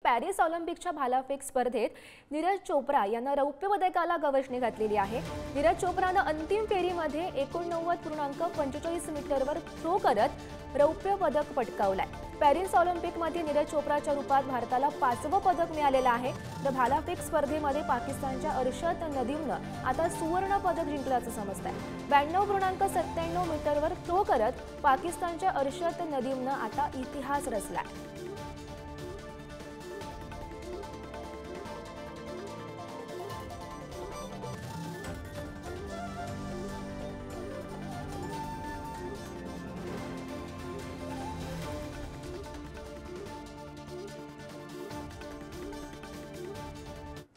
Paris ऑलिम्पिकच्या भालाफेक स्पर्धेत नीरज चोप्रा यानं रौप्य पदकाला गवसणी घातलेली आहे। नीरज चोप्रानं अंतिम फेरीमध्ये 49.45 मीटरवर थ्रो करत रौप्य पदक पटकावलंय। पॅरिस ऑलिम्पिकमध्ये नीरज चोप्राच्या रूपात भारताला 5वं पदक मिळालेलं आहे। तर भालाफेक स्पर्धेमध्ये पाकिस्तानच्या अर्शद नदीमनं आता सुवर्ण पदक जिंकल्याचं समजतंय। 92.97 मीटरवर थ्रो करत पाकिस्तानच्या अर्शद नदीमनं आता इतिहास रचलाय।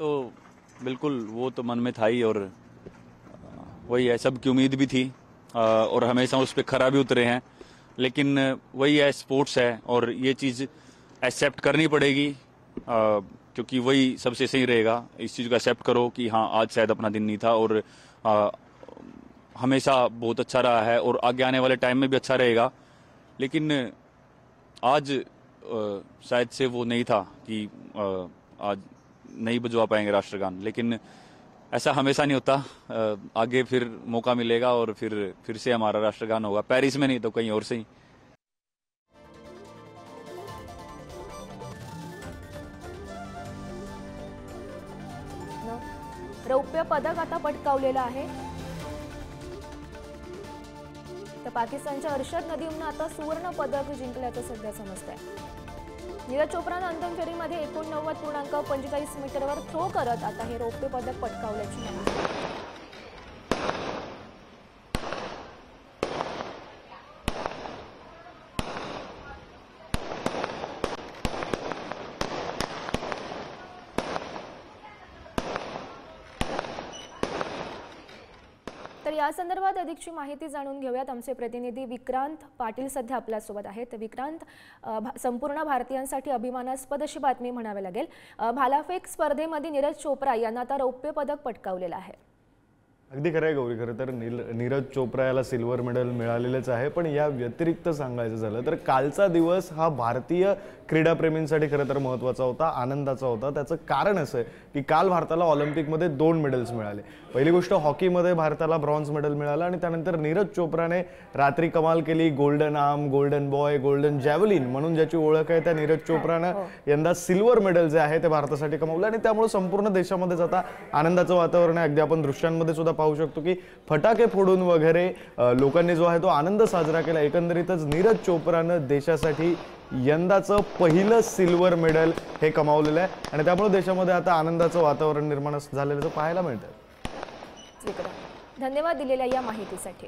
तो बिल्कुल वो तो मन में था ही, और वही है, सबकी उम्मीद भी थी और हमेशा उस पर खरा भी उतरे हैं। लेकिन वही है, स्पोर्ट्स है और ये चीज़ एक्सेप्ट करनी पड़ेगी क्योंकि वही सबसे सही रहेगा। इस चीज़ को एक्सेप्ट करो कि हाँ, आज शायद अपना दिन नहीं था और हमेशा बहुत अच्छा रहा है और आगे आने वाले टाइम में भी अच्छा रहेगा। लेकिन आज शायद से वो नहीं था कि आज नहीं बजवा पाएंगे राष्ट्रगान, लेकिन ऐसा हमेशा नहीं होता। आगे फिर मौका मिलेगा और फिर से हमारा राष्ट्रगान होगा, पेरिस में नहीं तो कहीं और से ही। रौप्य पदक आता पटकावलेलं आहे। तर पाकिस्तानच्या अर्शद नदीमनं आता सुवर्ण पदक जिंकल्याचं सध्या समजतंय। नीरज चोप्रानं अंतिम फेरीमध्ये 49.45 मीटरवर थ्रो करत आता हे रौप्य पदक पटकावल्याची माहिती। तर या संदर्भात अधिकची माहिती जाणून घेऊयात। आमचे प्रतिनिधी विक्रांत पाटील सध्या आपल्या सोबत आहेत। विक्रांत, संपूर्ण भारतीयांसाठी अभिमानास्पद अशी बातमी म्हणावी लागेल। भालाफेक स्पर्धेमध्ये नीरज चोप्रा यांना आता रौप्य पदक पटकावलेलं आहे। अगदी खरं आहे गौरी, खरं तर नीरज चोप्रा याला सिल्वर मेडल मिळालेलेच आहे। पण या व्यतिरिक्त सांगायचं झालं तर कालचा दिवस हा भारतीय क्रीडाप्रेमींसाठी खरं तर महत्त्वाचा होता, आनंदाचा होता। त्याचं कारण असं आहे की काल भारताला ऑलिम्पिकमध्ये 2 मेडल्स मिळाले। पहिली गोष्ट, हॉकीमध्ये भारताला ब्रॉन्झ मेडल मिळालं आणि त्यानंतर नीरज चोप्राने रात्री कमाल केली। Golden arm, golden boy, golden javelin म्हणून ज्याची ओळख आहे त्या नीरज चोप्रानं यंदा सिल्वर मेडल जे आहे ते भारतासाठी कमवलं आणि त्यामुळे संपूर्ण देशामध्ये आता आनंदाचं वातावरण आहे। अगदी आपण दृश्यांमध्ये सुद्धा पाहू शकतो की फटाके फोडून वगैरे लोकांनी जो आहे तो आनंद साजरा केला। एकंदरीतच नीरज चोप्रानं देशासाठी यंदाचं पहिलं सिल्वर मेडल हे कमावलेलं आहे आणि त्यामुळे देशामध्ये आता आनंदाचं वातावरण निर्माण झालेलं पाहायला मिळतं। धन्यवाद दिलेल्या या माहितीसाठी।